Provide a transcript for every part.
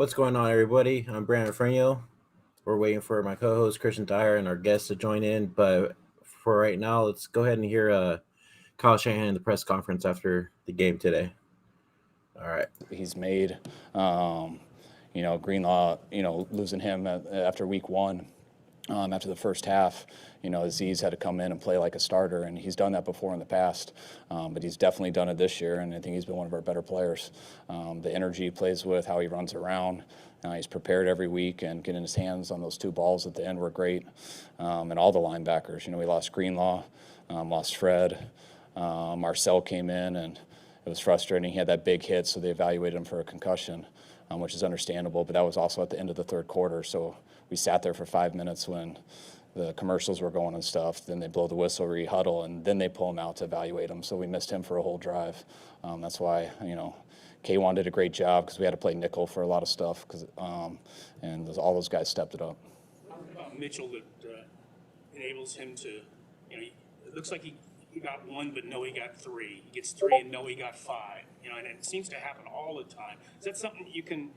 What's going on, everybody? I'm Brandon Frenio. We're waiting for my co-host Christian Dyer and our guests to join in, but for right now, let's go ahead and hear Kyle Shanahan in the press conference after the game today. All right. He's made. Greenlaw, losing him after week one, after the first half, Aziz had to come in and play like a starter, and he's done that before in the past, but he's definitely done it this year, and I think he's been one of our better players. The energy he plays with, how he runs around, he's prepared every week, and getting his hands on those two balls at the end were great. And all the linebackers, we lost Greenlaw, lost Fred, Marcel came in, and it was frustrating. He had that big hit, so they evaluated him for a concussion, which is understandable, but that was also at the end of the third quarter, so we sat there for 5 minutes when the commercials were going and stuff. Then they blow the whistle, re-huddle, and then they pull him out to evaluate him. So we missed him for a whole drive. That's why, K1 did a great job because we had to play nickel for a lot of stuff, and all those guys stepped it up. Mitchell that enables him to, it looks like he got one, but no, he got three. He gets three, and no, he got five. And it seems to happen all the time. Is that something you can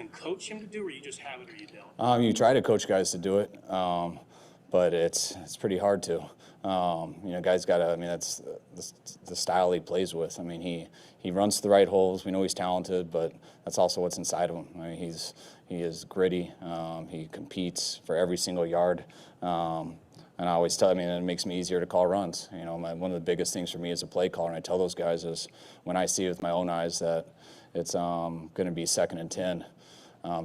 coach him to do, or you just have it, or you don't? You try to coach guys to do it, but it's pretty hard to. Guys got to. That's the style he plays with. He runs the right holes. We know he's talented, but that's also what's inside of him. He is gritty. He competes for every single yard. And I always tell him, it makes me easier to call runs. One of the biggest things for me as a play caller, and I tell those guys, is when I see with my own eyes that it's going to be 2nd and 10.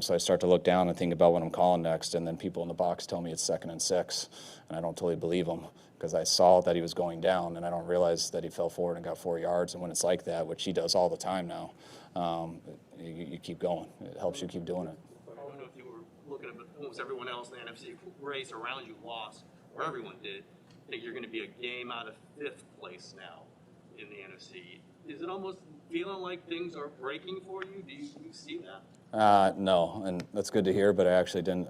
So I start to look down and think about what I'm calling next, and then people in the box tell me it's 2nd and 6, and I don't totally believe them because I saw that he was going down, and I don't realize that he fell forward and got 4 yards. And when it's like that, which he does all the time now, you keep going. It helps you keep doing it. I don't know if you were looking at almost everyone else in the NFC race around you lost, or everyone did. I think you're going to be a game out of 5th place now in the NFC. Is it almost feeling like things are breaking for you? Do you see that? No, and that's good to hear, but I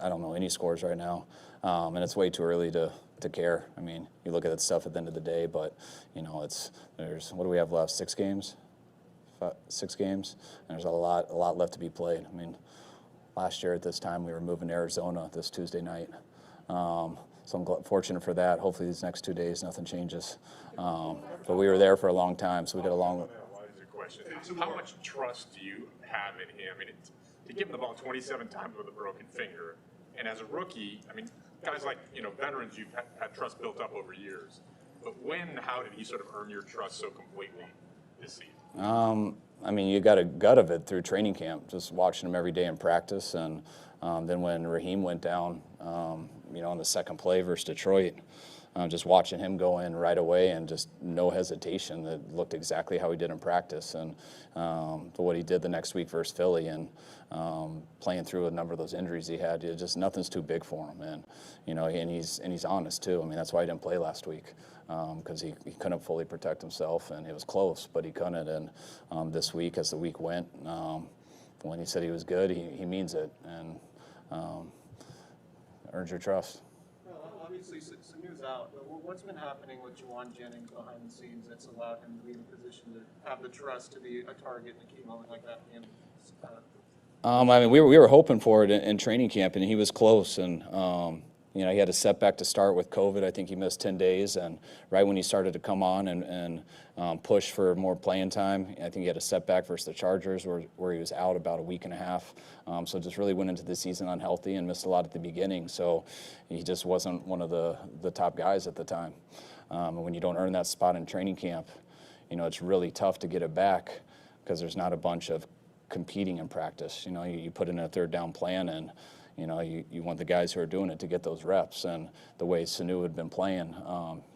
don't know any scores right now, and it's way too early to care. You look at that stuff at the end of the day, but, what do we have left, 6 games? 6 games, and there's a lot left to be played. Last year at this time, we were moving to Arizona this Tuesday night, so I'm fortunate for that. Hopefully these next 2 days, nothing changes, but we were there for a long time, so we got a long. Question. How much trust do you have in him? To give him the ball 27 times with a broken finger, and as a rookie, guys like veterans, you've had trust built up over years. But how did he sort of earn your trust so completely this season? You got a gut of it through training camp, just watching him every day in practice, and then when Raheem went down, on the second play versus Detroit. Just watching him go in right away and just no hesitation. That looked exactly how he did in practice, and what he did the next week versus Philly, and playing through a number of those injuries he had. Just nothing's too big for him, and and he's honest too. That's why he didn't play last week, because he couldn't fully protect himself, and it was close, but he couldn't. And this week, as the week went, when he said he was good, he means it, and earns your trust. Obviously, some news out. What's been happening with Juwan Jennings behind the scenes that's allowed him to be in a position to have the trust to be a target in a key moment like that? We were hoping for it in training camp, and he was close. And he had a setback to start with COVID. I think he missed 10 days, and right when he started to come on and push for more playing time, I think he had a setback versus the Chargers where he was out about a week and a half. So just really went into the season unhealthy and missed a lot at the beginning. So he just wasn't one of the top guys at the time. And when you don't earn that spot in training camp, it's really tough to get it back because there's not a bunch of competing in practice. You put in a third down plan, and you want the guys who are doing it to get those reps. And the way Sanu had been playing,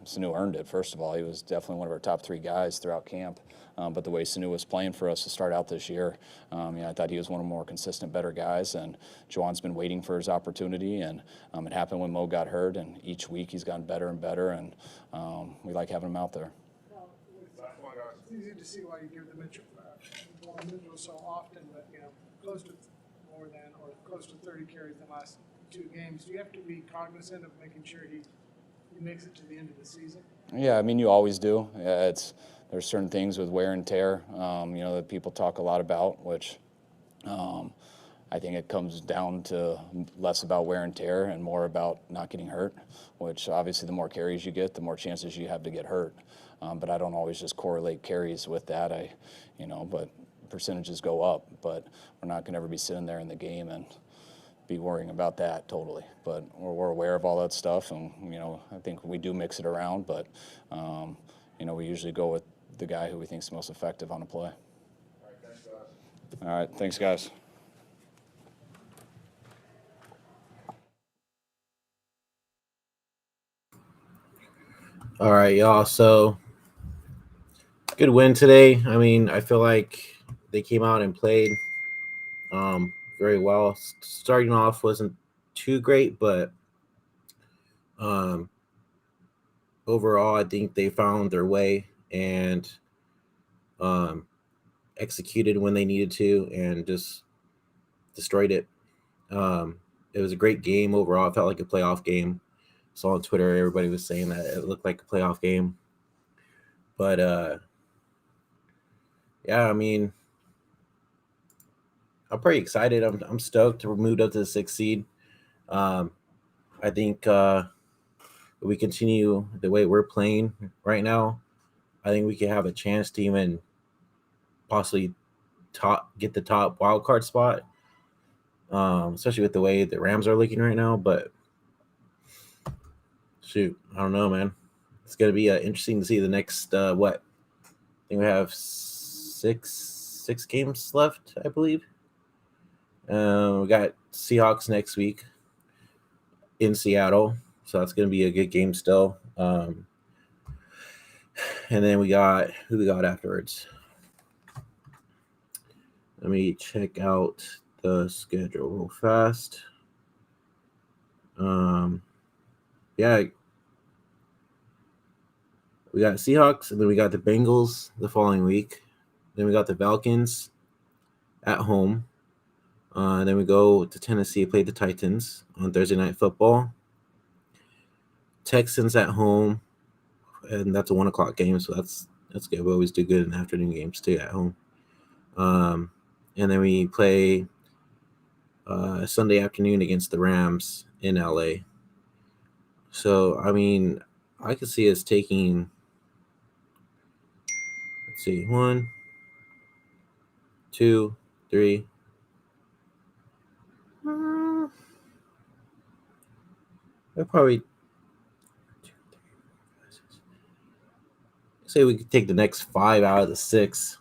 Sanu earned it, first of all. He was definitely one of our top 3 guys throughout camp. But the way Sanu was playing for us to start out this year, I thought he was one of the more consistent, better guys. And Juwan's been waiting for his opportunity. And it happened when Mo got hurt. And each week he's gotten better and better. And we like having him out there. It's easy to see why you give the Mitchell so often, but close to more than or close to 30 carries in the last 2 games. Do you have to be cognizant of making sure he makes it to the end of the season? Yeah, you always do. Yeah, there's certain things with wear and tear, that people talk a lot about, which I think it comes down to less about wear and tear and more about not getting hurt, which obviously the more carries you get, the more chances you have to get hurt. But I don't always just correlate carries with that. But percentages go up. But we're not going to ever be sitting there in the game and be worrying about that totally. But we're aware of all that stuff, and I think we do mix it around. But we usually go with the guy who we think is most effective on a play. All right, thanks, guys. All right, y'all. So good win today. I mean, I feel like they came out and played very well. Starting off wasn't too great, but overall, I think they found their way and executed when they needed to and just destroyed it. It was a great game overall. It felt like a playoff game. Saw on Twitter everybody was saying that it looked like a playoff game. But yeah, I mean, I'm pretty excited. I'm stoked to move up to the 6th seed. I think if we continue the way we're playing right now, I think we could have a chance to even possibly get the top wild card spot. Especially with the way the Rams are looking right now. But shoot, I don't know, man. It's gonna be interesting to see the next what. I think we have six games left, I believe. We got Seahawks next week in Seattle, so that's gonna be a good game still. And then we got who we got afterwards. Let me check out the schedule real fast. Yeah, we got Seahawks, and then we got the Bengals the following week. Then we got the Falcons at home. Then we go to Tennessee, play the Titans on Thursday Night Football. Texans at home, and that's a 1:00 game, so that's good. We always do good in afternoon games too at home. And then we play Sunday afternoon against the Rams in LA. So I mean, I could see us taking. Let's see, 1, 2, 3. We'll probably say we could take the next 5 out of the 6.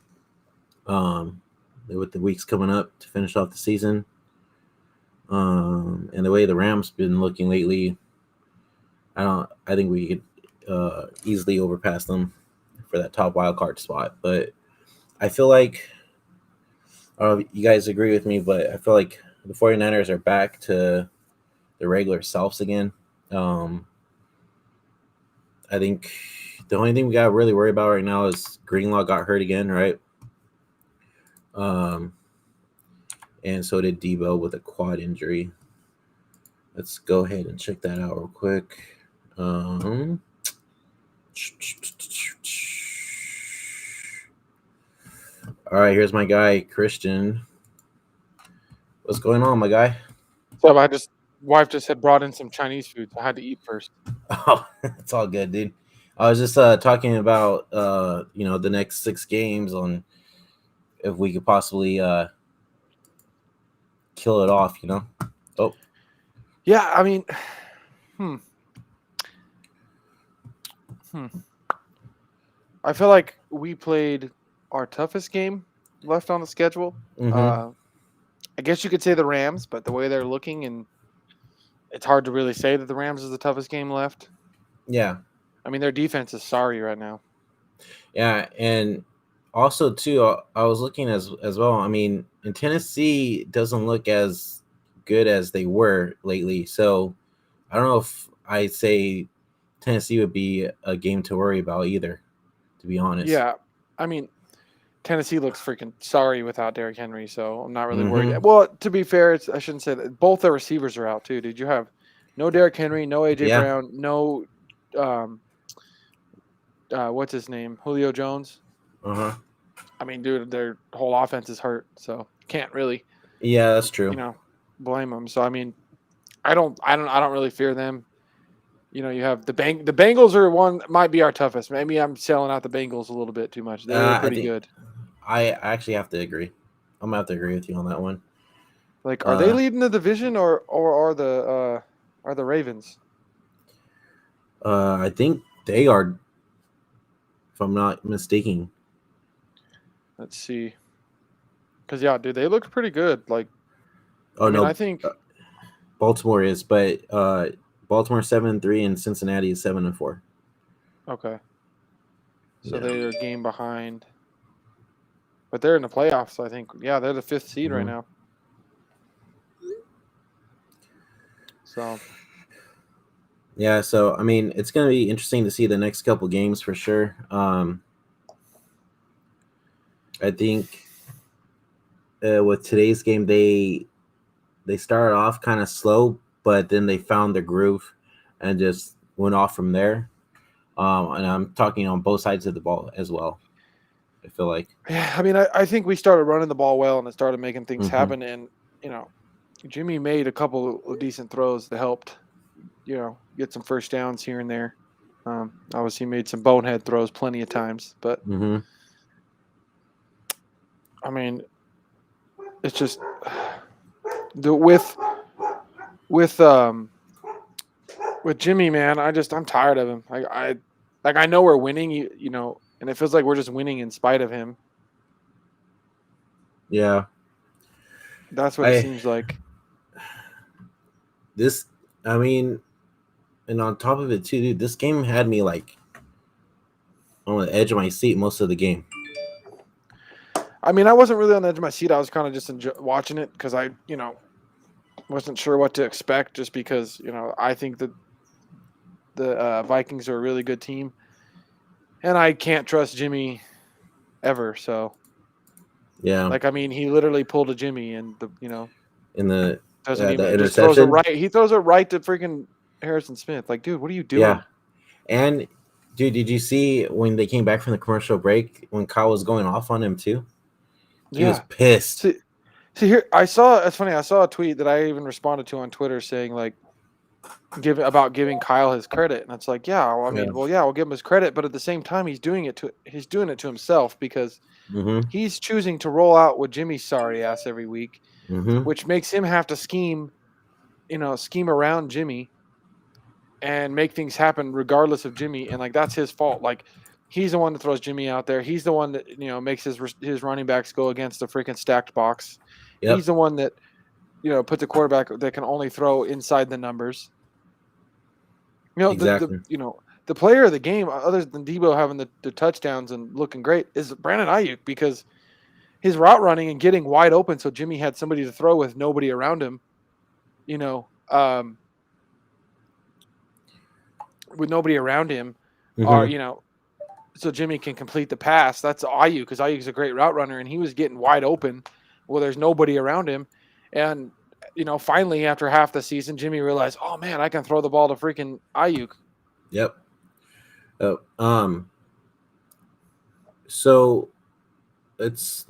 With the weeks coming up to finish off the season. And the way the Rams been looking lately, I think we could easily overpass them for that top wild card spot. But I feel like I don't know if you guys agree with me, but I feel like the 49ers are back to the regular selves again. I think the only thing we got to really worry about right now is Greenlaw got hurt again, right? And so did Debo with a quad injury. Let's go ahead and check that out real quick. All right, here's my guy, Christian. What's going on, my guy? So wife just had brought in some Chinese food, so I had to eat first. Oh, it's all good, dude. I was just talking about the next 6 games on if we could possibly kill it off, Oh. Yeah, I mean, I feel like we played our toughest game left on the schedule. Mm-hmm. I guess you could say the Rams, but the way they're looking, and it's hard to really say that the Rams is the toughest game left. Yeah. I mean, their defense is sorry right now. Yeah, and also too, I was looking as well. I mean, in Tennessee doesn't look as good as they were lately. So I don't know if I'd say Tennessee would be a game to worry about either, to be honest. Yeah, I mean, Tennessee looks freaking sorry without Derrick Henry, so I'm not really worried. Mhm. Well, to be fair, I shouldn't say that. Both their receivers are out too. Did you have no Derrick Henry, no AJ Yeah. Brown, no what's his name, Julio Jones? Uh-huh. I mean, dude, their whole offense is hurt, so can't really. Yeah, that's true. blame them. So I mean, I don't really fear them. You have the Bengals are one might be our toughest. Maybe I'm selling out the Bengals a little bit too much. They're I pretty think good. I actually have to agree. I'm gonna have to agree with you on that one. Like, are they Uh, leading the division or are the Ravens? I think they are, if I'm not mistaken. Let's see. Because yeah, dude, they look pretty good. Like, Oh I mean, I no, think Baltimore is, but Baltimore 7-3 and Cincinnati is 7-4. okay. So Yeah. they're a game behind, but they're in the playoffs. I think. Yeah, they're the 5th seed right Mhm. now. So Yeah, so I mean, it's gonna be interesting to see the next couple games for sure. I think with today's game, they started off kind of slow, but then they found the groove and just went off from there. And I'm talking on both sides of the ball as well. I feel like. yeah, I mean, I think we started running the ball well and it started making things Hmm. happen. And you know, Jimmy made a couple of decent throws that helped. Get some first downs here and there. Obviously, made some bonehead throws plenty of times, but Hmm. I mean, it's just the with with Jimmy, man. I'm tired of him. I know we're winning, and it feels like we're just winning in spite of him. Yeah, That's what it I seems like. this. I mean, and on top of it too, dude, this game had me like on the edge of my seat most of the game. I mean, I wasn't really on the edge of my seat. I was kind of just watching it because wasn't sure what to expect. Just because I think that the Vikings are a really good team, and I can't trust Jimmy ever. So, Yeah, like, I mean, he literally pulled a Jimmy, and in the doesn't the even just throws it interception. right. He throws it right to freaking Harrison Smith. Like, dude, what are you Yeah, doing? and dude, did you see when they came back from the commercial break when Kyle was going off on him too? He was Yeah. pissed. See, here I saw. It's funny. I saw a tweet that I even responded to on Twitter saying like, giving Kyle his credit, and it's like, yeah, well, I Yeah. mean, well, yeah, we'll give him his credit, but at the same time, he's doing it to himself because Mm-hmm. he's choosing to roll out with Jimmy's sorry ass every week, Mm-hmm. which makes him have to scheme around Jimmy and make things happen regardless of Jimmy, and like that's his fault. Like he's the one that throws Jimmy out there. He's the one that makes his running backs go against the freaking stacked box. Yep. He's the one that puts a quarterback that can only throw inside the numbers. Exactly. The player of the game, other than Debo having the touchdowns and looking great, is Brandon Ayuk because his route running and getting wide open. So Jimmy had somebody to throw with nobody around him. You know, um, with nobody around him, are Mm-hmm. so Jimmy can complete the pass. That's Ayuk because Ayuk's a great route runner, and he was getting wide open. Well, there's nobody around him, and finally after half the season, Jimmy realized, oh man, I can throw the ball to freaking Ayuk. Yep. Oh, so let's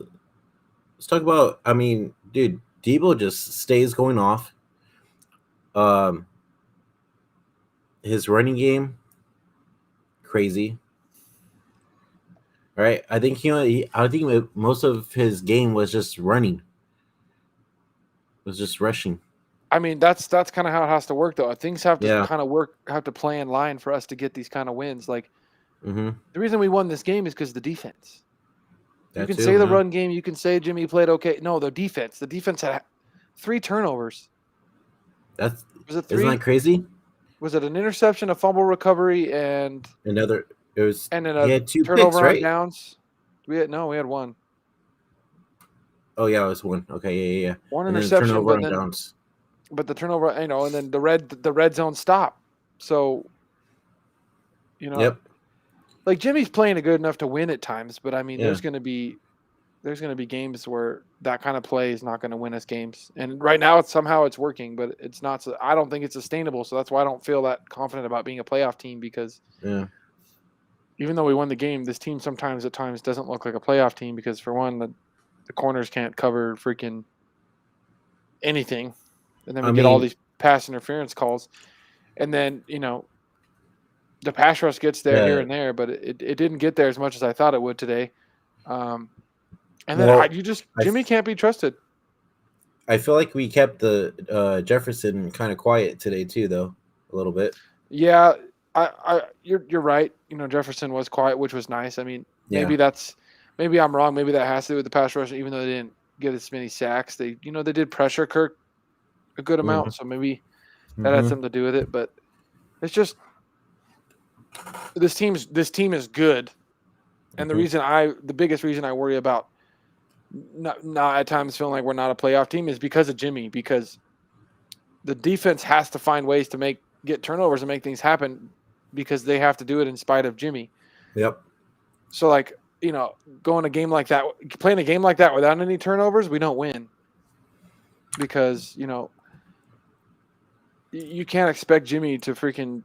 talk about. I mean, dude, Debo just stays going off. Um, his running game, crazy. Right. I think I think most of his game was just running. Was just rushing. I mean, that's kind of how it has to work, though. Things have to Yeah. kind of have to play in line for us to get these kind of wins. Like Mm-hmm. the reason we won this game is because the defense. You That can say too. the Yeah. run game, you can say Jimmy played okay. No, the defense. The defense had 3 turnovers. That's Was it isn't that 3? crazy? Was it an interception, a fumble recovery, Another. It was. and then He a had 2 picks, turnover on right? downs? We had one. Oh yeah, it was one. Okay, yeah. One And then interception, turnover but on then downs. the turnover, and then the red zone stop. So, you know, Yep. like Jimmy's playing good enough to win at times, but I mean, Yeah. there's going to be games where that kind of play is not going to win us games. And right now, somehow it's working, but it's not. I don't think it's sustainable. So that's why I don't feel that confident about being a playoff team because Yeah. even though we won the game, this team sometimes at times doesn't look like a playoff team because for one, the corners can't cover freaking anything, and then I we get all mean, these pass interference calls, and then the pass rush gets there here the and there, but it didn't get there as much as I thought it would today. Um, and then well, I Jimmy can't be trusted. I feel like we kept the Jefferson kind of quiet today too, though, a little bit. Yeah, you're right. Jefferson was quiet, which was nice. I mean, Yeah. maybe I'm wrong. Maybe that has to do with the pass rush, even though they didn't get as many sacks. They did pressure Kirk a good Mm-hmm. amount, so maybe that had Mm-hmm. something to do with it. But it's just this team is good, and Mm-hmm. the biggest reason I worry about not at times feeling like we're not a playoff team is because of Jimmy, because the defense has to find ways to get turnovers and make things happen because they have to do it in spite of Jimmy. Yep. So like, going a game like that, playing a game like that without any turnovers, we don't win. Because, you can't expect Jimmy to freaking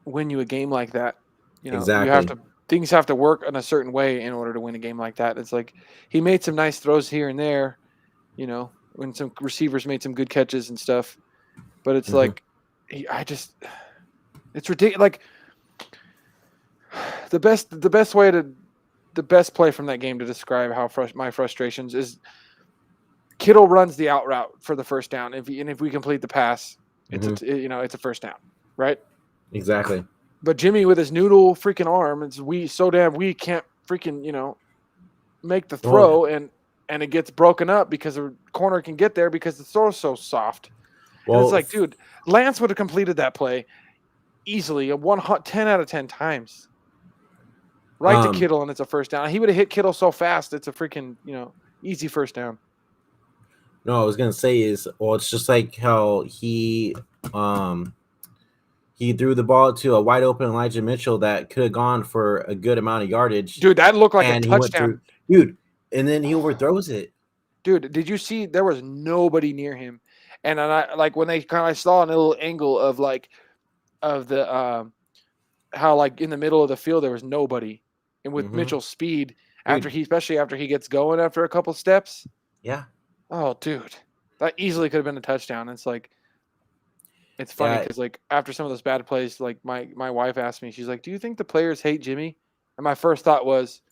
win you a game like that. Exactly. Things have to work in a certain way in order to win a game like that. It's like he made some nice throws here and there, when some receivers made some good catches and stuff. But it's Mm-hmm. like, it's ridiculous. Like the best play from that game to describe how my frustrations is Kittle runs the out route for the first down. If we complete the pass, it's it's a first down, right? Exactly. But Jimmy with his noodle freaking arm, so damn weak, can't freaking make the Well, throw, and it gets broken up because the corner can get there because the throw's so soft. And it's well, like, dude, Lance would have completed that play easily 10 out of 10 times. Right to um, Kittle, and it's a first down. He would have hit Kittle so fast, it's a freaking, easy first down. no, I was gonna say is, well, it's just like how he threw the ball to a wide open Elijah Mitchell that could have gone for a good amount of yardage, Dude, that looked like a and he went through, touchdown. dude, and then he overthrows it. Dude, did you see there was nobody near him? And then I like when they kind of saw a little angle of the how like in the middle of the field there was nobody. And with Mm-hmm. Mitchell's speed, Dude, especially after he gets going after a couple steps, yeah, oh dude. That easily could have been a touchdown. It's like it's funny yeah, because like after some of those bad plays, like my wife asked me, she's like, "Do you think the players hate Jimmy?" And my first thought was,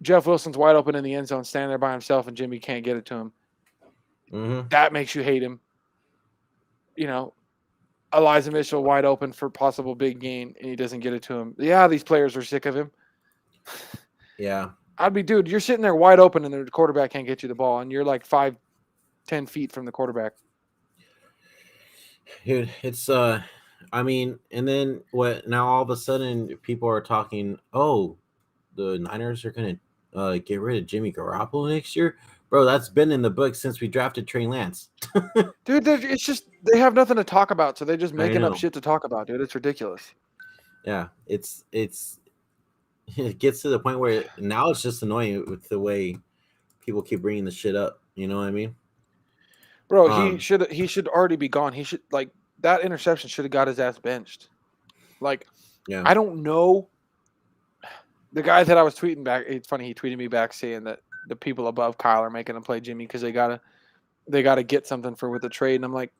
Jeff Wilson's wide open in the end zone, standing there by himself, and Jimmy can't get it to him. mm-hmm. That makes you hate him. Elijah Mitchell wide open for possible big gain, and he doesn't get it to him. Yeah, these players are sick of him. Yeah. Dude, you're sitting there wide open, and the quarterback can't get you the ball, and you're like 5-10 feet from the quarterback. Dude, it's I mean, and then what? Now all of a sudden, people are talking. Oh, the Niners are gonna get rid of Jimmy Garoppolo next year, bro. That's been in the book since we drafted Trey Lance. Dude, it's just they have nothing to talk about, so they're just I making up know. shit to talk about, dude. It's ridiculous. Yeah, it's it gets to the point where now it's just annoying with the way people keep bringing the shit up. You know what I mean? Bro, Um, he should already be gone. He should like that interception should have got his ass benched. Like, yeah. I don't know. The guy that I was tweeting back, it's funny, he tweeted me back saying that the people above Kyle are making him play Jimmy because they gotta get something for with the trade. And I'm like,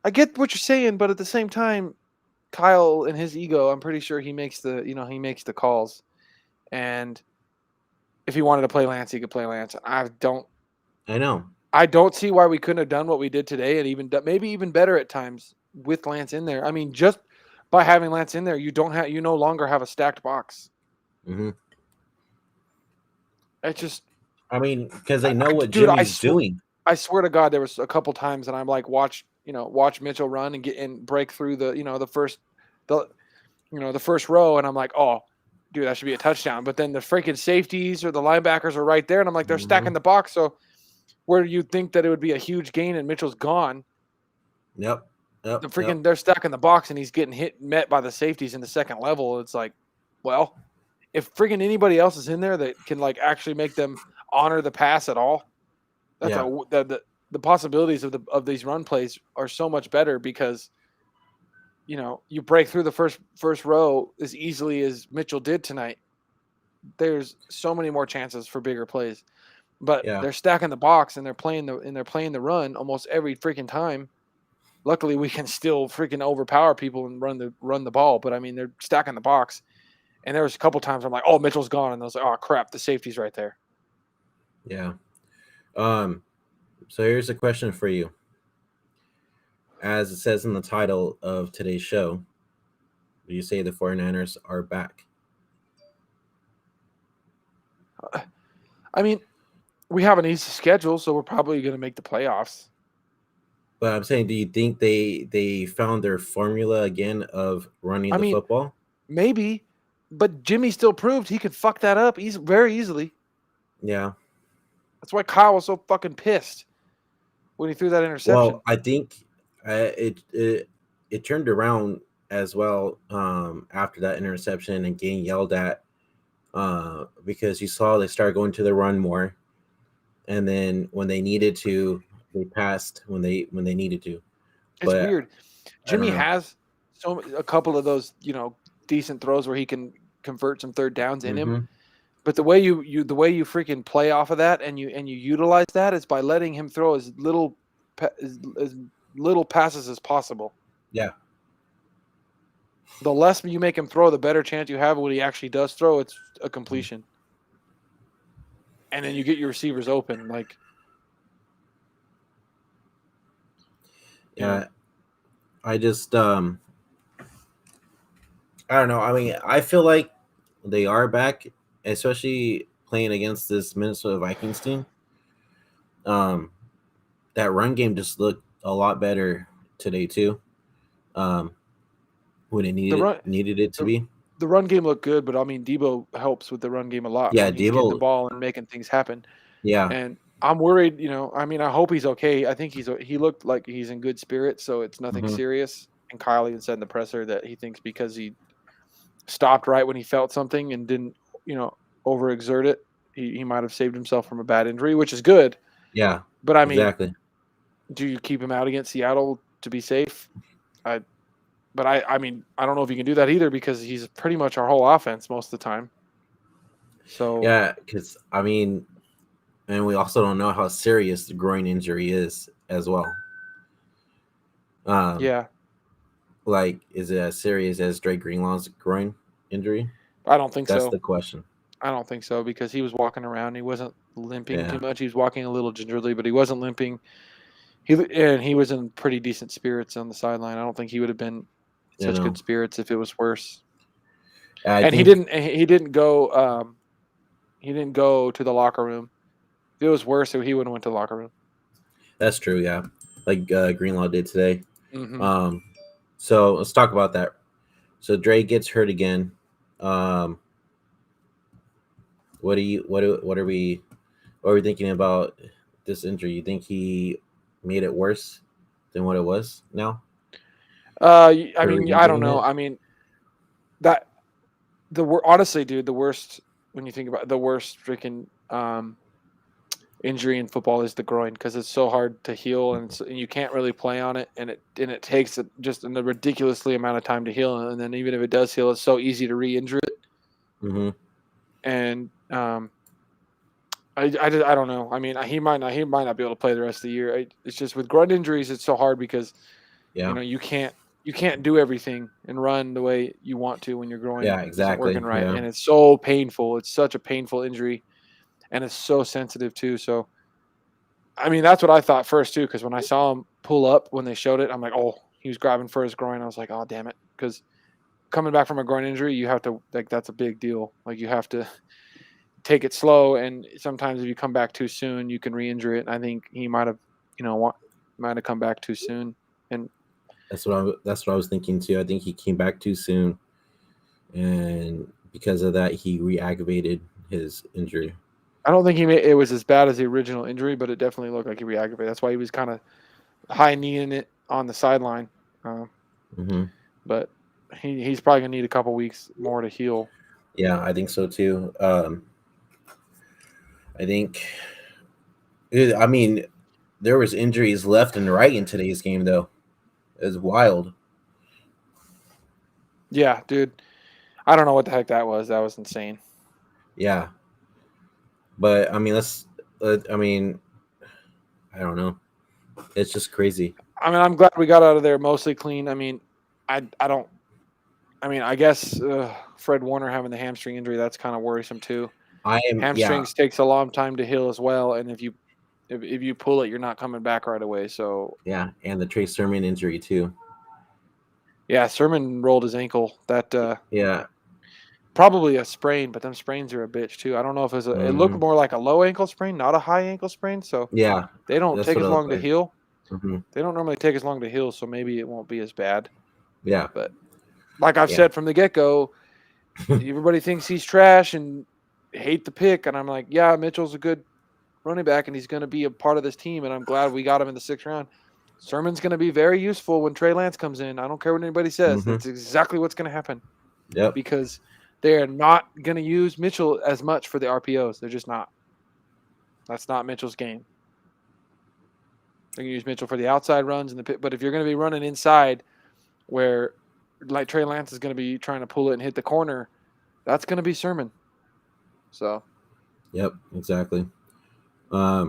I get what you're saying, but at the same time, Kyle and his ego, I'm pretty sure he makes the calls. And if he wanted to play Lance, he could play Lance. I know. I don't see why we couldn't have done what we did today, and maybe even better at times with Lance in there. I mean, just by having Lance in there, you no longer have a stacked box. Mm-hmm. It's just, I mean, because they know what dude, Jimmy's doing. I swear to God, there was a couple times that I'm like, watch Mitchell run and break through the first row, and I'm like, oh, dude, that should be a touchdown. But then the freaking safeties or the linebackers are right there, and I'm like, they're stacking the box. So where you'd think that it would be a huge gain and Mitchell's gone, Yep. they're stacking the box and he's getting met by the safeties in the second level. It's like, well, if freaking anybody else is in there that can like actually make them honor the pass at all, that's the possibilities of these run plays are so much better because you break through the first row as easily as Mitchell did tonight. There's so many more chances for bigger plays. but Yeah. they're stacking the box and they're playing the run almost every freaking time. Luckily, we can still freaking overpower people and run the ball. But I mean, they're stacking the box. And there was a couple times I'm like, oh, Mitchell's gone, and I was like, oh crap, the safety's right there. Yeah. So here's a question for you. As it says in the title of today's show, do you say the 49ers are back? I mean, we have an easy schedule, so we're probably going to make the playoffs. But I'm saying, do you think they found their formula again of running the football? Maybe, but Jimmy still proved he could fuck that up very easily. Yeah. That's why Kyle was so fucking pissed when he threw that interception. Well, I think it turned around as well after that interception and getting yelled at because you saw they started going to the run more, and then when they needed to, they passed when they needed to. It's weird. Jimmy has a couple of those, decent throws where he can convert some third downs in him. But the way you freaking play off of that and you utilize that is by letting him throw as little passes as possible. Yeah. The less you make him throw, the better chance you have when he actually does throw. It's a completion. And then you get your receivers open. Like, yeah, I just I don't know. I mean, I feel like they are back, especially playing against this Minnesota Vikings team. That run game just looked a lot better today too. When it needed it to be. The run game looked good, but I mean, Debo helps with the run game a lot. Yeah, when he's getting the Debo. ball and making things happen. Yeah, and I'm worried. I mean, I hope he's okay. I think he looked like he's in good spirits, so it's nothing serious. And Kyle even said in the presser that he thinks because he stopped right when he felt something and didn't, overexert it, he might have saved himself from a bad injury, which is good. Yeah, but I mean, exactly. Do you keep him out against Seattle to be safe? But I mean, I don't know if you can do that either because he's pretty much our whole offense most of the time. So yeah, because I mean, and we also don't know how serious the groin injury is as well. Yeah. Like, is it as serious as Drake Greenlaw's groin injury? I don't think so. That's the question. I don't think so because he was walking around. He wasn't limping too much. He was walking a little gingerly, but he wasn't limping. He was in pretty decent spirits on the sideline. I don't think he would have been such good spirits if it was worse. He didn't go. He didn't go to the locker room. If it was worse, he wouldn't have went to the locker room. That's true. Yeah, like Greenlaw did today. Mm-hmm. So let's talk about that. So Dre gets hurt again. What are we thinking about this injury? You think he made it worse than what it was now? I mean, I don't know. I mean, honestly, dude, the worst when you think about the worst freaking injury in football is the groin because it's so hard to heal and you can't really play on it and it takes just a ridiculously amount of time to heal, and then even if it does heal, it's so easy to re-injure it. Mm-hmm. And I don't know. I mean, he might not be able to play the rest of the year. It's just with groin injuries, it's so hard because you can't do everything and run the way you want to when your groin isn't working right, and it's so painful. It's such a painful injury, and it's so sensitive too. So, I mean, that's what I thought first too, because when I saw him pull up when they showed it, I'm like, oh, he was grabbing for his groin. I was like, oh, damn it, because coming back from a groin injury, you have to that's a big deal. Like you have to take it slow, and sometimes if you come back too soon, you can re-injure it. And I think he might have, come back too soon, and that's what I was thinking too. I think he came back too soon, and because of that, he re-aggravated his injury. I don't think it was as bad as the original injury, but it definitely looked like he re-aggravated. That's why he was kind of high kneeing it on the sideline. But he's probably gonna need a couple weeks more to heal. Yeah, I think so too. I mean, there was injuries left and right in today's game, though. It was wild. Yeah, dude. I don't know what the heck that was. That was insane. Yeah. But I mean, let's I mean, I don't know. It's just crazy. I mean, I'm glad we got out of there mostly clean. I mean, I don't. I mean, I guess Fred Warner having the hamstring injury, that's kind of worrisome too. I am, yeah, Hamstrings takes a long time to heal as well, and if you pull it, you're not coming back right away. So yeah, and the Trey Sermon injury too. yeah, Sermon rolled his ankle. That Yeah, probably a sprain, but them sprains are a bitch too. I don't know if it looked more like a low ankle sprain, not a high ankle sprain. So yeah, they don't that's take what as it looked long to like. heal. Hmm. They don't normally take as long to heal, so maybe it won't be as bad. Yeah, But like I've yeah. said from the get go, everybody thinks he's trash and hate the pick, and I'm like, yeah, Mitchell's a good running back, and he's going to be a part of this team, and I'm glad we got him in the 6th round. Sermon's going to be very useful when Trey Lance comes in. I don't care what anybody says. Hmm. That's exactly what's going to happen Yep. because they are not going to use Mitchell as much for the RPOs. They're just not. That's not Mitchell's game. They're going to use Mitchell for the outside runs and the pit. But if you're going to be running inside where like Trey Lance is going to be trying to pull it and hit the corner, that's going to be Sermon. So, Yep. Exactly. I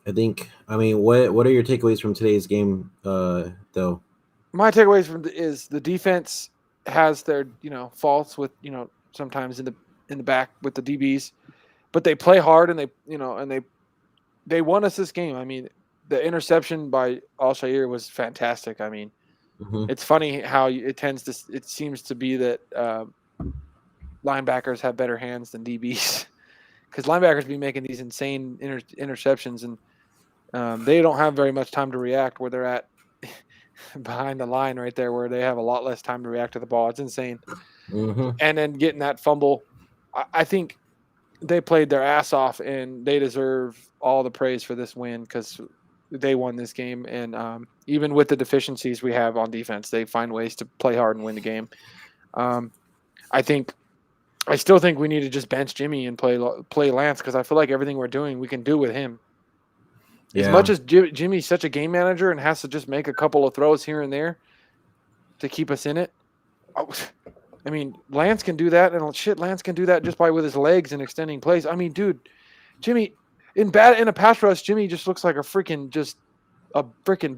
think. I mean, what are your takeaways from today's game, though? my takeaways is the defense has their faults with sometimes in the back with the DBs, but they play hard and they won us this game. I mean, the interception by Al-Shair was fantastic. I mean, Hmm. it's funny how it seems to be that linebackers have better hands than DBs because linebackers be making these insane interceptions and they don't have very much time to react where they're at behind the line right there where they have a lot less time to react to the ball. It's insane. Hmm. And then getting that fumble, I think they played their ass off and they deserve all the praise for this win because they won this game. And even with the deficiencies we have on defense, they find ways to play hard and win the game. I still think we need to just bench Jimmy and play Lance because I feel like everything we're doing we can do with him. As much Yeah. as Jimmy's such a game manager and has to just make a couple of throws here and there to keep us in it. I mean, Lance can do that, and Lance can do that just by with his legs and extending plays. I mean, dude, Jimmy in a pass rush, Jimmy just looks like a freaking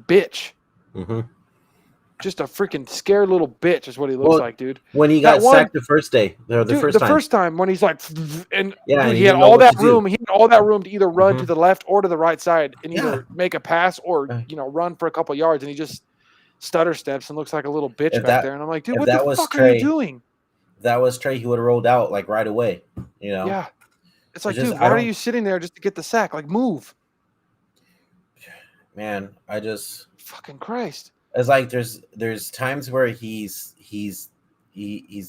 bitch. Hmm. Just a freaking scared little bitch is what he looks Well, like, dude. when he That got one, sacked the first day, or the dude, first the time, first time when he's like, and yeah, dude, and he he had didn't know all what that to do. room. He had all that room to either run Hmm. to the left or to the right side and Yeah. either make a pass or run for a couple yards, and he just stutter steps and looks like a little bitch If back that there. And I'm like, dude, if what the that was fuck are you Trey, doing? if that was Trey, he would have rolled out like right away. Yeah, it's like, It's just dude, I why are don't, you sitting there just to get the sack? Like, move, man. I just fucking Christ. it's like there's times where he's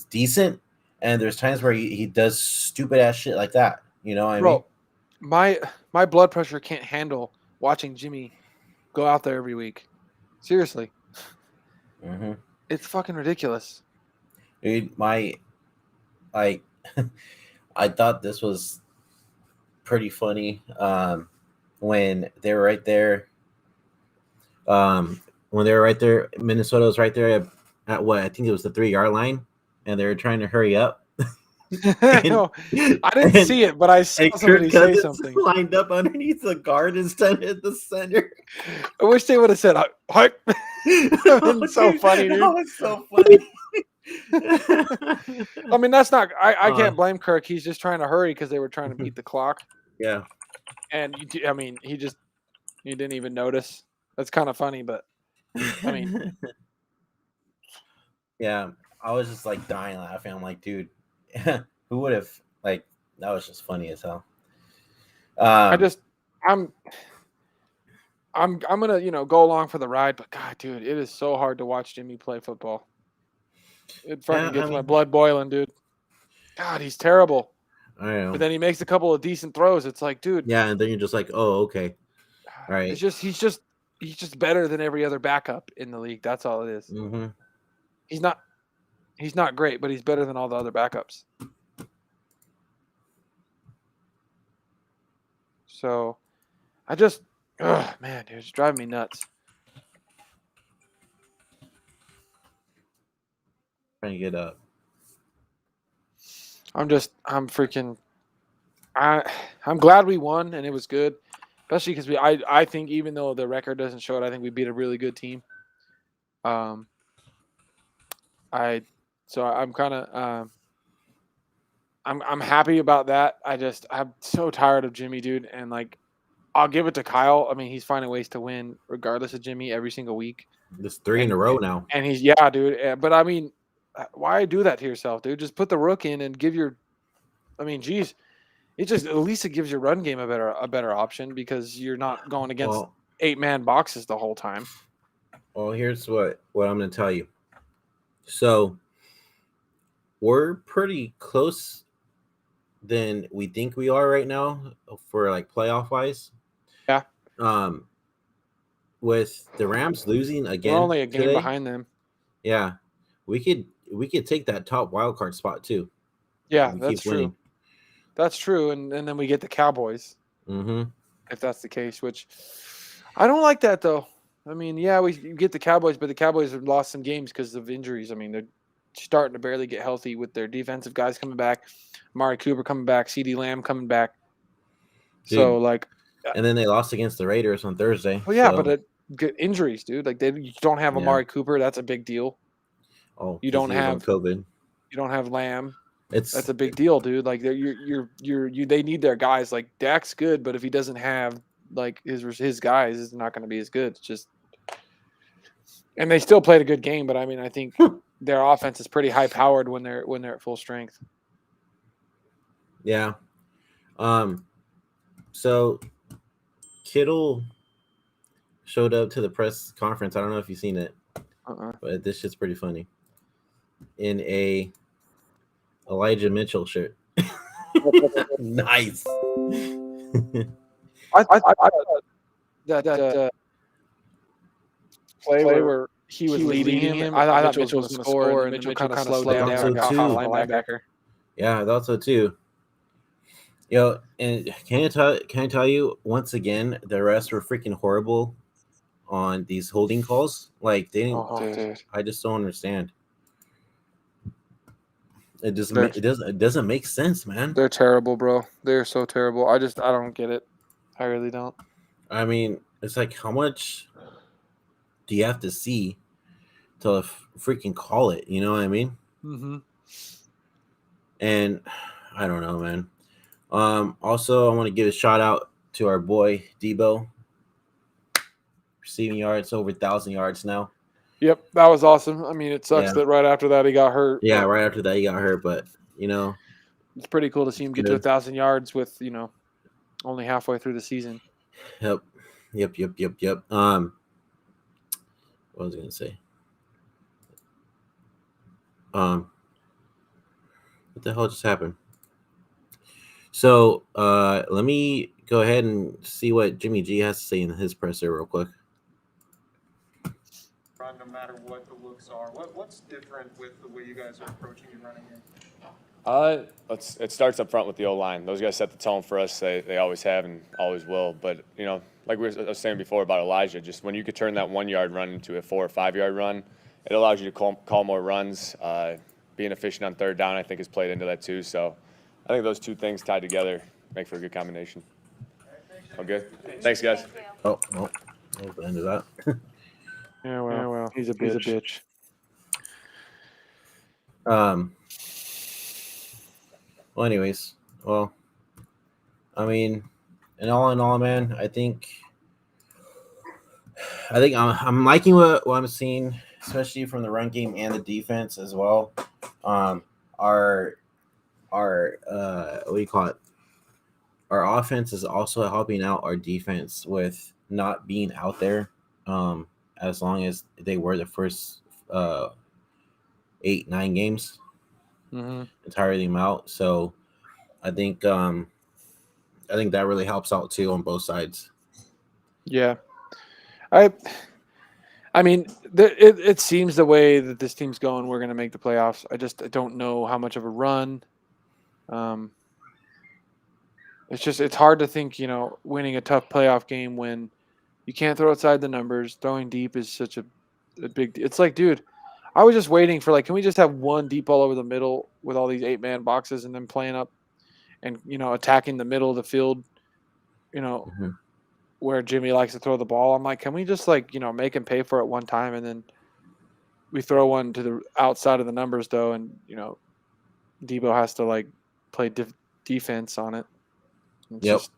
decent, and there's times where he does stupid ass shit like that. You know what I mean? Bro, my blood pressure can't handle watching Jimmy go out there every week. Seriously, Hmm. it's fucking ridiculous. Dude, I I thought this was pretty funny. When they were right there. When they were right there, Minnesota was right there at what I think it was the 3 yard line, and they were trying to hurry up. I and know. I didn't and, see it, but I saw and somebody Kirk say Cousins something. lined up underneath the guard instead of the center. I wish they would have said, "What?" Oh, It's so dude, funny, dude. that was so funny. I mean, that's not. I Uh, can't blame Kirk. He's just trying to hurry because they were trying to beat the clock. yeah, And I mean, he didn't even notice. That's kind of funny, but I mean, yeah. I was just like dying laughing. I'm like, dude, who would have like that was just funny as hell. Um, I'm gonna go along for the ride, but God, dude, it is so hard to watch Jimmy play football. It fucking yeah, I gets my mean, blood boiling, dude. God, he's terrible. I don't know. But then he makes a couple of decent throws. It's like, dude, Yeah, and then you're just like, oh, okay, all right. he's just better than every other backup in the league. That's all it is. Mm-hmm. He's not great, but he's better than all the other backups. So man, dude, it's driving me nuts. Trying to get up. I'm freaking. I'm glad we won and it was good, especially because I think even though the record doesn't show it, I think we beat a really good team. Um, I so I'm kind of I'm happy about that. I'm so tired of Jimmy, dude, and like I'll give it to Kyle. I mean, he's finding ways to win regardless of Jimmy every single week, This 3 in and a row now. and he's yeah, dude. But I mean, why do that to yourself, dude? Just put the rook in and give your. I mean, geez, it just at least it gives your run game a better option because you're not going against Well, 8-man boxes the whole time. well, here's what I'm gonna tell you. So we're pretty close than we think we are right now for like playoff wise. Yeah, Um, with the Rams losing we're again only a game today, behind them. yeah, we could take that top wild card spot too. Yeah, If we that's keep winning. true. That's true, and then we get the Cowboys Mm-hmm. if that's the case. Which I don't like that though. I mean, yeah, we get the Cowboys, but the Cowboys have lost some games because of injuries. I mean, they're starting to barely get healthy with their defensive guys coming back, Amari Cooper coming back, CD Lamb coming back. Dude, So like, and then they lost against the Raiders on Thursday. well, yeah, So, but get injuries, dude. Like you don't have yeah. Amari Cooper, that's a big deal. Oh, You because don't he was on have COVID. Lamb. It's That's a big deal, dude. Like they need their guys. Like Dak's good, but if he doesn't have like his guys, it's not going to be as good. It's just, and they still played a good game, but I mean, I think their offense is pretty high powered when they're at full strength. yeah. So Kittle showed up to the press conference. I don't know if you've seen it, but this shit's pretty funny. In a Elijah Mitchell shirt. Nice. I thought that play where he was leading him. I thought Mitchell was going to score, and Mitchell kind of slowed down so and got too. caught a linebacker. Yeah, I thought so too. Yo, and can I tell you once again, the refs were freaking horrible on these holding calls. Like they didn't. Dude. I just don't understand. It doesn't make sense, man. They're terrible, bro. They're so terrible. I don't get it. I really don't. I mean, it's like how much do you have to see to freaking call it? You know what I mean? Mm-hmm. And I don't know, man. Also, I want to give a shout out to our boy Debo. Receiving yards over 1,000 yards now. Yep, that was awesome. I mean, it sucks that right after that he got hurt. Yeah, right after that he got hurt, but it's pretty cool to see him get to 1,000 yards with only halfway through the season. Yep. What was I gonna say? What the hell just happened? So let me go ahead and see what Jimmy G has to say in his presser real quick. No matter what the looks are, what's different with the way you guys are approaching your running game? It starts up front with the O-line. Those guys set the tone for us. They always have and always will. But, like I was saying before about Elijah, just when you could turn that 1 yard run into a 4 or 5 yard run, it allows you to call more runs. Being efficient on third down, I think, has played into that too. So I think those two things tied together make for a good combination. Okay. Thanks, guys. Oh, well, that was the end of that. Yeah, well, he's a bitch. Well, anyways, I mean, in all, man, I think I'm liking what I'm seeing, especially from the run game and the defense as well. Our what do you call it? Our offense is also helping out our defense with not being out there. As long as they were the first 8-9 games, tiring them out. So I think that really helps out too on both sides. Yeah, I mean, it seems the way that this team's going, we're going to make the playoffs. I don't know how much of a run. It's hard to think, winning a tough playoff game when you can't throw outside the numbers. Throwing deep is such a big. It's like, dude, I was just waiting for, like, can we just have one deep ball over the middle with all these 8-man boxes and then playing up and, attacking the middle of the field, Mhm. where Jimmy likes to throw the ball. I'm like, can we just, like, make him pay for it one time and then we throw one to the outside of the numbers, though, and, Debo has to, like, play defense on it. It's Yep. just,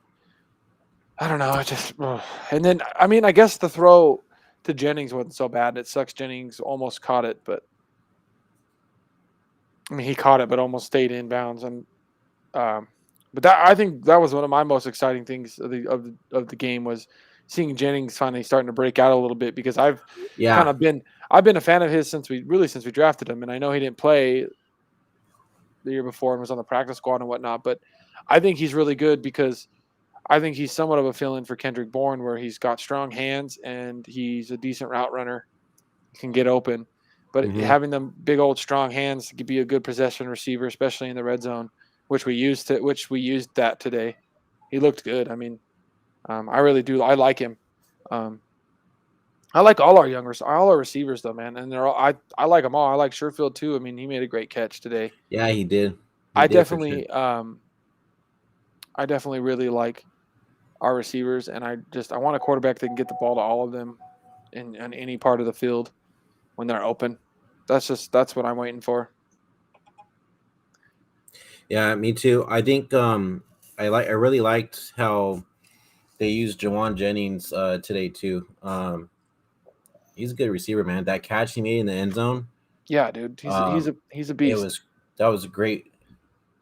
I don't know. And then, I mean, I guess the throw to Jennings wasn't so bad. It sucks Jennings almost caught it, but I mean, he caught it, but almost stayed inbounds. And but I think that was one of my most exciting things of the game was seeing Jennings finally starting to break out a little bit, because I've Yeah. been a fan of his since we drafted him, and I know he didn't play the year before and was on the practice squad and whatnot, but I think he's really good because I think he's somewhat of a fill-in for Kendrick Bourne, where he's got strong hands and he's a decent route runner, can get open. But Mhm. having them big old strong hands could be a good possession receiver, especially in the red zone, which we used that today. He looked good. I mean, I really do. I like him. I like all our receivers though, man, and they're all. I like them all. I like Sherfield too. I mean, he made a great catch today. Yeah, he did. He I did for sure. definitely, I definitely really like our receivers, and I want a quarterback that can get the ball to all of them in any part of the field when they're open. That's what I'm waiting for. Yeah, me too. I think I really liked how they used Jawan Jennings today too. He's a good receiver, man. That catch he made in the end zone, Yeah, dude, he's a it beast, was that was great.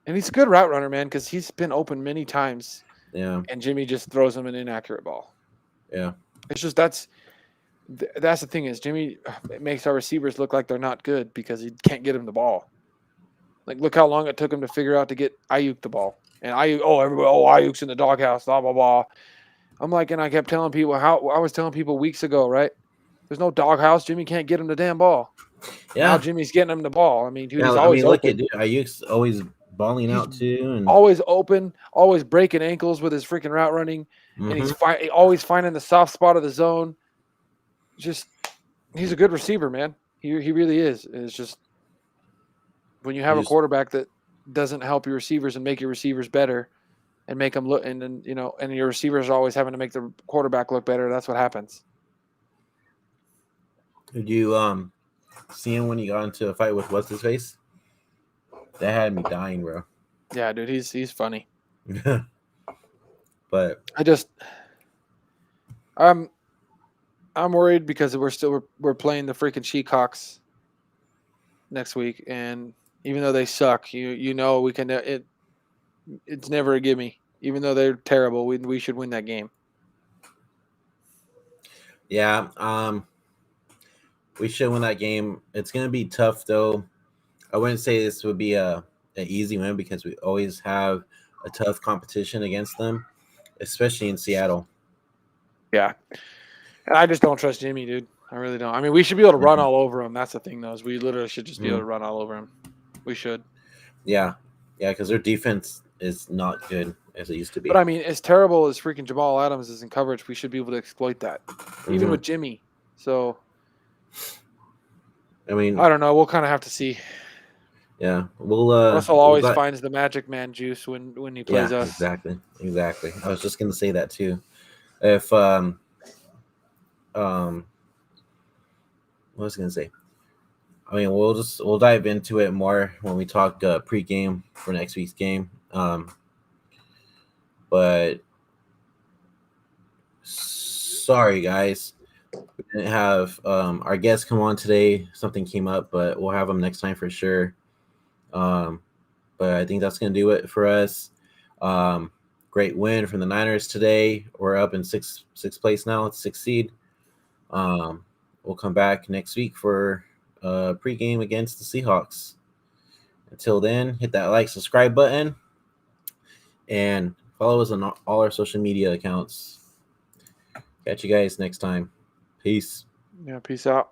and he's a good route runner, man, because he's been open many times, Yeah, and Jimmy just throws him an inaccurate ball. yeah, It's just that's the thing is Jimmy makes our receivers look like they're not good because he can't get him the ball. Like, look how long it took him to figure out to get Ayuk the ball. And Ayuk, Ayuk's in the doghouse, blah, blah, blah. I'm like, and I kept telling people I was telling people weeks ago, right? There's no doghouse. Jimmy can't get him the damn ball. Now yeah, Jimmy's getting him the ball. I mean, dude, yeah. he's I always mean, look at open. dude. Ayuk's always balling He's out too, and always open, always breaking ankles with his freaking route running, and he's mhm. always finding the soft spot of the zone. Just, he's a good receiver, man. He really is. It's just when you have a He's quarterback that doesn't help your receivers and make your receivers better and make them look, and then and your receivers are always having to make the quarterback look better. That's what happens. Did you see him when he got into a fight with what's his face? That had me dying, bro. Yeah, dude, he's funny. But I'm worried because we're playing the freaking Sheekhawks next week, and even though they suck, we can it's never a gimme. Even though they're terrible, we should win that game. yeah, we should win that game. It's gonna be tough though. I wouldn't say this would be an easy win because we always have a tough competition against them, especially in Seattle. Yeah, and I just don't trust Jimmy, dude. I really don't. I mean, we should be able to run Mhm. all over him. That's the thing, though, is we literally should just be able to run all over him. We should. Yeah, because their defense is not good as it used to be. But I mean, as terrible as freaking Jamal Adams is in coverage, we should be able to exploit that, even Mhm. with Jimmy. So I mean, I don't know. We'll kind of have to see. yeah, we'll Russell always finds the magic man juice when he plays yeah, us. exactly. I was just gonna say that too. If what was I gonna say? I mean, we'll dive into it more when we talk pregame for next week's game. But sorry, guys, we didn't have our guests come on today. Something came up, but we'll have them next time for sure. But I think that's gonna do it for us. Great win from the Niners today. We're up in sixth place now. It's 6th seed. We'll come back next week for pregame against the Seahawks. Until then, hit that like, subscribe button, and follow us on all our social media accounts. Catch you guys next time. Peace. Yeah, peace out.